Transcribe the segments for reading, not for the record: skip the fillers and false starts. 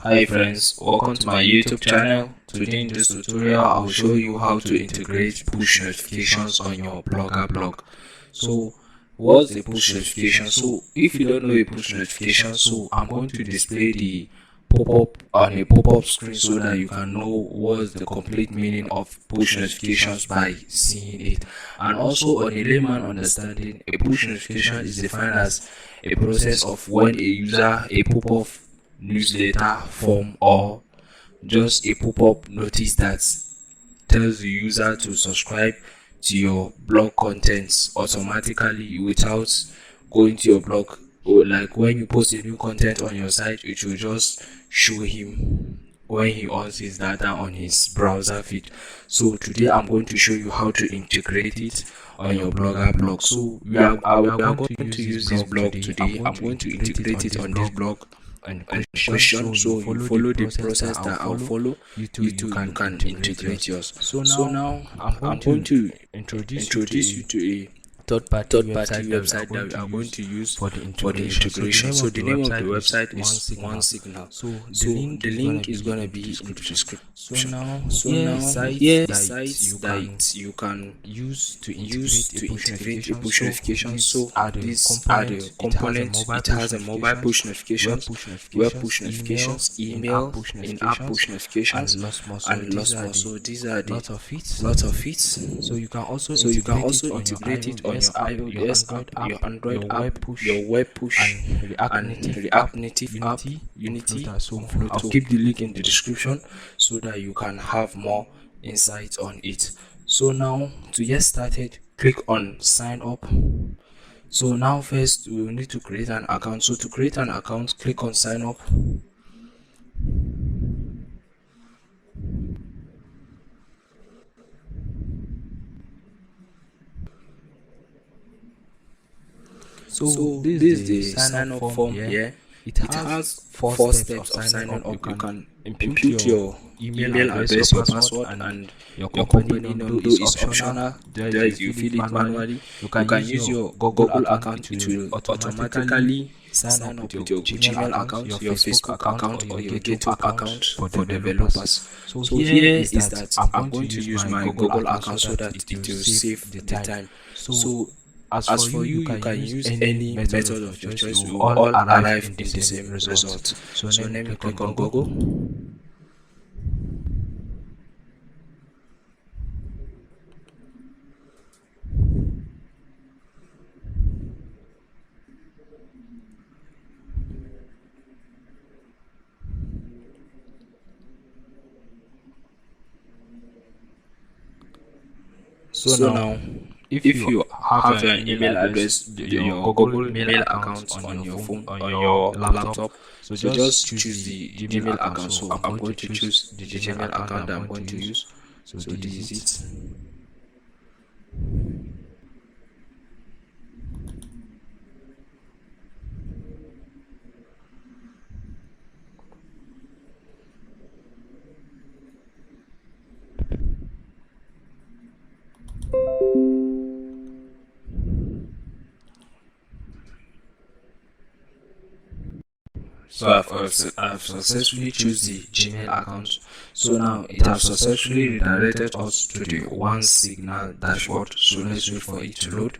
Hi friends, welcome to my YouTube channel. Today in this tutorial I will show you how to integrate push notifications on your Blogger blog. So what's the push notification? So if you don't know a push notification, so I'm going to display the pop-up on a pop-up screen so that you can know what's the complete meaning of push notifications by seeing it. And also on a layman understanding, a push notification is defined as a process of when a user a pop-up newsletter form or just a pop-up notice that tells the user to subscribe to your blog contents automatically without going to your blog. Or like when you post a new content on your site, it will just show him when he owns his data on his browser feed. So today I'm going to show you how to integrate it on your Blogger blog. So we are going to use this blog today. I'm going to integrate it on this blog and question. So you follow the process that I'll follow. You too can integrate yours. So now I'm going to introduce you to a third-party website that we are going to use for the integration. So the name of the website is One Signal. So the link is going to be in the description. So now here sites that you can use to integrate the push notifications. So these are the components. It has a mobile push notifications, web push notifications, email, in-app push notifications, and lots more. So these are the lot of it. So you can also integrate it on your iOS app, your Android app, your web push, and React Native app, Unity. So I'll keep the link in the description so that you can have more insight on it. So now to get started, click on sign up. So now first we will need to create an account. So to create an account, click on sign up. So this is the sign up form here. It has four steps of signing up. You can input your email address, your password, and your company name. Though it's optional, there you fill it manually. You can use your Google account. It will automatically sign up with your Gmail account, your Facebook account, or your GitHub account for developers. So here is that I'm going to use my Google account so that it will save the time. So as for you, you can use any method of your choice. We will all arrive in the same result. So let me click on Google. So now if you have an email address, your Google Mail account on your phone, on your laptop, so just choose the Gmail account. So I'm going to choose the Gmail account that I'm going to use. So this is it. So I've successfully choose the Gmail account. So now it has successfully redirected us to the One Signal dashboard. So let's wait for it to load.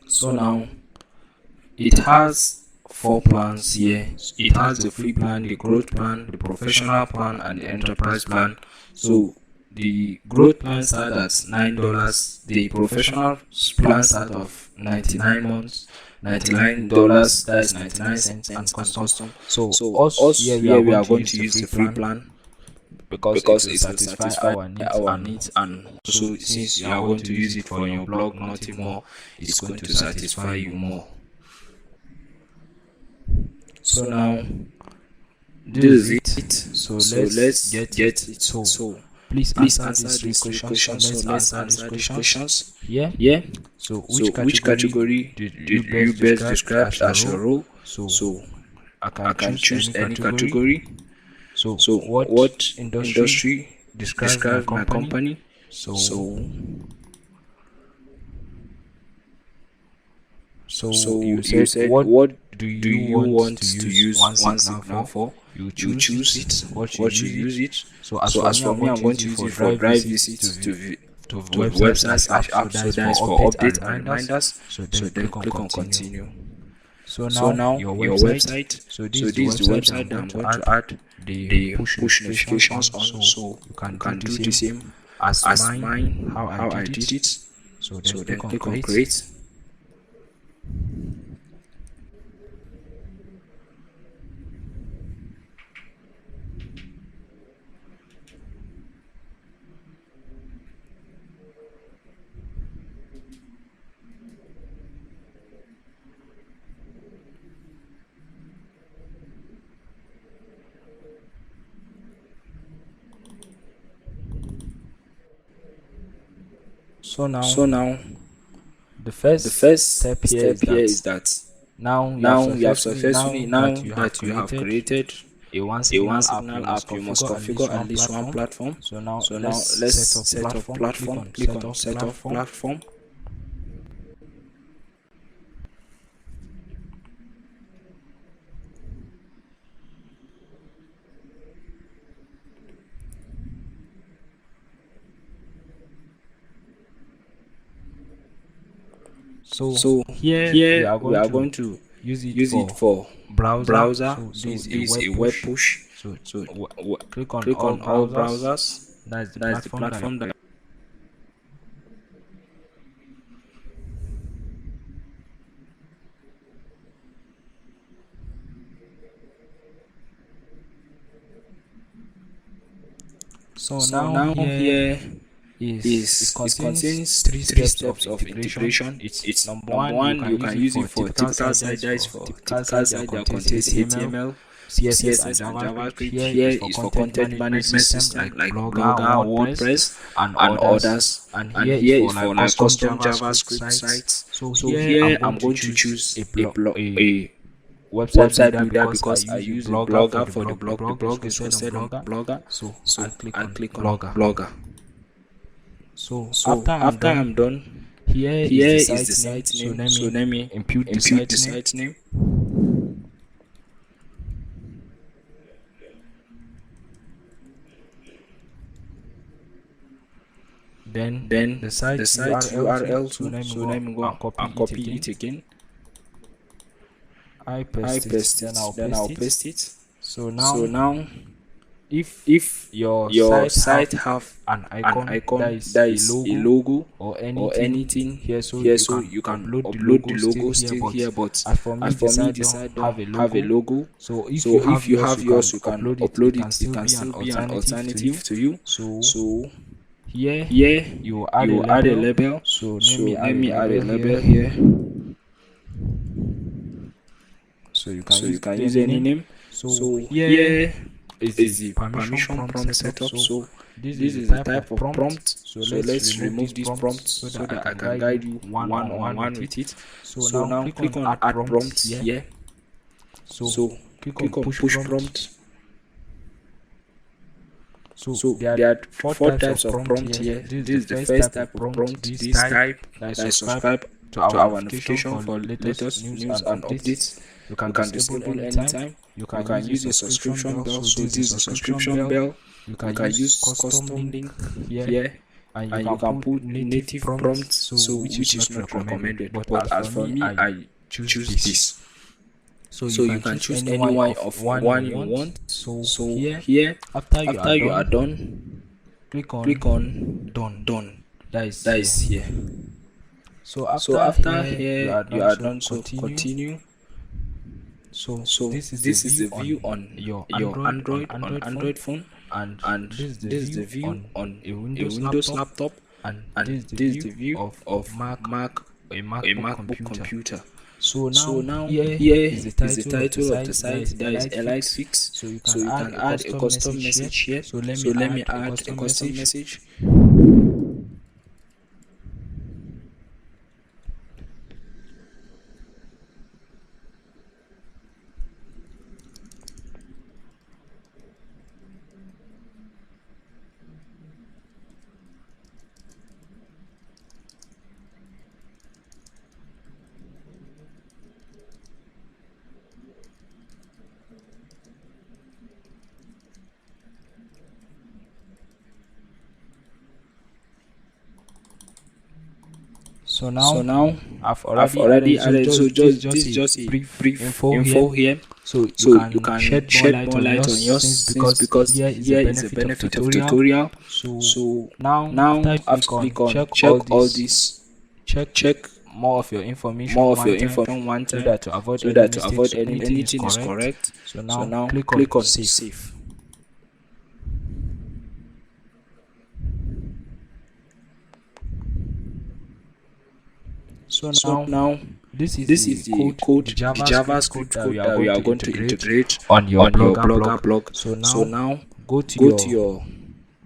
So now it has four plans here. It has the free plan, the growth plan, the professional plan, and the enterprise plan. So the growth plan starts at $9. The professional plan starts of 99 months, $99. That is 99 cents, and custom. So also here we are going to use the free plan because it will satisfy our needs, and so since you are going to use it for your blog, nothing more, it's going to satisfy you more. So now this is it. So let's get it. So please answer these three questions. So let's answer these questions. Yeah. So which category did you best describe as your role? So I can choose any category. So what industry describes my company? So So you you said said, what what do do you you want want to to use use one one signal signal for? for? You You choose choose it, it, what you what you use it. use it. So as So for as me, for I'm me, going I'm to going use to it use for it for drive drive visits visits to to websites like websites slash apps. So apps. that So is that for is for updates and update and reminders. reminders. So So then then click on click on continue. continue. So So now now your your website. website. So this So is the this is the website that I'm website that going I'm to going to add add the the push push notifications notifications on. on. So So you can you do can the do the same same as as mine, mine, how I how I did did it. it. So then So then click on click on create. create. So now So now the the first first step here step is here that is that now now you have successfully, that now you have that you have created created a one a one signal app, you signal must app, you must configure at one least one platform. platform. So now So let's now let's set up set up platform. platform. Click on set up platform. So So here we here are we going are to going to use it use it for for browser. browser. So So this is a this is web a web push. push. So So click on click all on all browsers. browsers. That is the That's the platform that. platform that. So So now now here here it it contains contains three three steps of steps of integration. integration. It's It's number number one, you one, can you use can it use for it for typical typical site. That site, is that is for for typical typical site that site that contains contains HTML, HTML, CSS, and CSS, and JavaScript. JavaScript. Here Here is for is for content content management management systems system like like Blogger, Blogger, WordPress, WordPress, and and others. others. And And here is here for is like for like custom custom JavaScript JavaScript sites. sites. So So here I'm here going I'm to going to choose choose a a website website builder builder because I because I use a use a Blogger for blogger the for the blog. The blog. The blog is blog is hosted on hosted on Blogger. Blogger. So So I click I on click on Blogger. Blogger. So So after I'm after I'm done, done, here is the here is the site name. site So name. let So me let me impute the impute site the name. site name. Then Then the site the site URL too. URL So too. let me So go let me and go copy and it copy again. it again. I I paste it. paste Then it. I'll Then paste I'll it. paste it. So So now, now if your your site site have have an an icon that icon is that a is a logo logo or or anything here, so here, you so can you can upload the upload the logo still logo here. still But here. But as for me, as the for me, site the don't site have don't a have a logo. logo. So if you So have if you yours, have you can yours, you can upload it. It upload can it. It still can be an still be an alternative to you. alternative to you. So So here here you add a you add a label. label. So let So me let add a me add a label label here. here. So you can So you use can use any any name. name. So So here here is is the the permission permission prompt prompt setup. setup. So So this is this the is the type of type of prompt. prompt. So So let's let's remove these remove these prompts prompts so so that I that I can can guide you guide you one one on on one one with with it. it. So So now now click on click on add add prompts prompts here. here. So So click on click on push push prompt. prompt. So So there are there are four four types types of of prompt prompt here. here. This is the This is the first first type of type of prompt. prompt. This This type type that is that is subscribe subscribe to to our our notification notification for for latest latest news news and and updates. updates. You can You can disable disable anytime. anytime. You You can can use a use a subscription subscription bell. bell. So So this is this is the a subscription subscription bell. bell. You You can can use use custom custom link link here, here, and you and you can can put put native native prompts. prompts. So So which is which is not not recommended. recommended. But But as as for for me, me, I I choose choose this. this. So you So you can can choose choose any any one one of of one you one you want. want. So So here, here, after you are after you are done, done, click click on on done. done. That is That here. is here. So So after after here you here are you done. are So done. So continue. continue. So So this is the this is the view view on on your your Android Android phone, phone, and and this is the this is the view view on on a a Windows Windows laptop, laptop, and and this is the this is the view view of of Mac, Mac, a a MacBook MacBook computer. computer. So So now now here here is the is the title of the title of the site, that site, is that is Elite Elite Fix. Fix. So you So can you add can a add a custom custom message here. message here. So let So me let me add a add a custom custom message. message. So So now now I've I've already already added. added. So So just this is just a a brief brief info info here. here. So you So you can can shed more light on yours, since because because here is here the is the benefit benefit of of tutorial. tutorial. So So now now after you after click click on on check all this, this, check check more of your information more of your one time, information one so time, that to avoid so any that to mistakes. avoid So anything is correct. correct. So So now now click on click on save. save. So So now now this is this the is the JavaScript code JavaScript that we code are that we going are to going to integrate integrate on your on your Blogger Blogger blog. blog. So So now now go to go to your your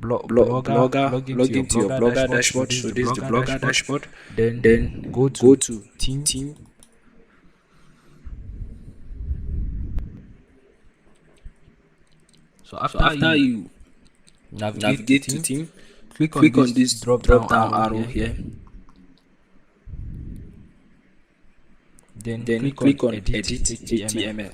Blogger, log into your Blogger dashboard. So So this this is is the the Blogger Blogger dashboard. dashboard. Then Then go go to to team. So after you navigate to team, click on this drop down arrow here. Then click on edit HTML.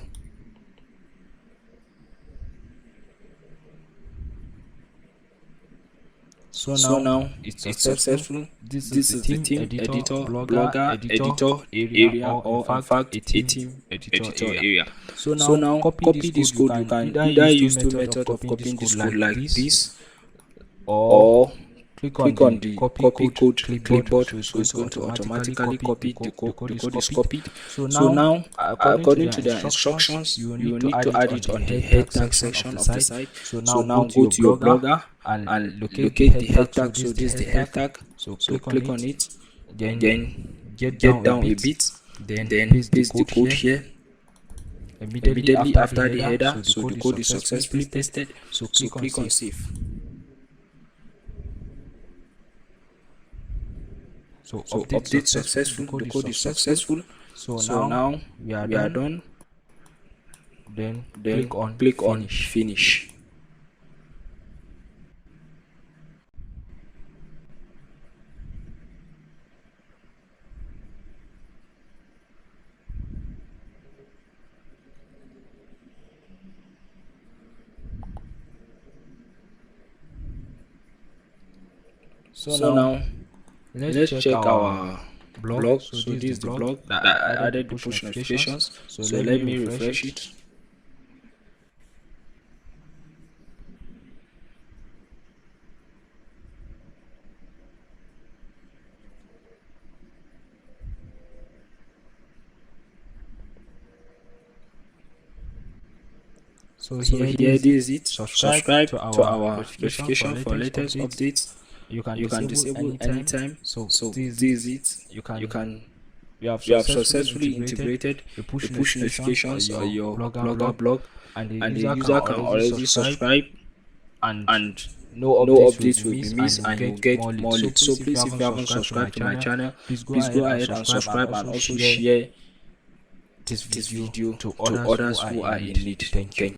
So now it's successful. This is the team editor, Blogger editor area, or in fact a team editor area. So now copy this code. You can either use two methods of copying this code like this, or click on the copy code clipboard. So it's going to automatically copy the code is copied. So now according to the instructions, you will need to add it on the head tag section of the site. So now go to your Blogger and locate the head tag. So this is the head tag. So click on it, then get down a bit, then paste the code here. Immediately after the header, so the code is successfully pasted. So click on save. So update successful. The code is successful. So now we are done. Then click on finish. So now let's check our blog. So this is the blog that I added the push notifications. So let me refresh it. So here this is it. Subscribe to our notification for latest updates. You can disable anytime. So this is it. You have successfully integrated the push notifications on your Blogger blog, and the user can already subscribe, and no updates will be missed, and you get more leads. So please, if you haven't subscribed to my channel, please go ahead and subscribe, and also share this video to others who are in need. Thank you.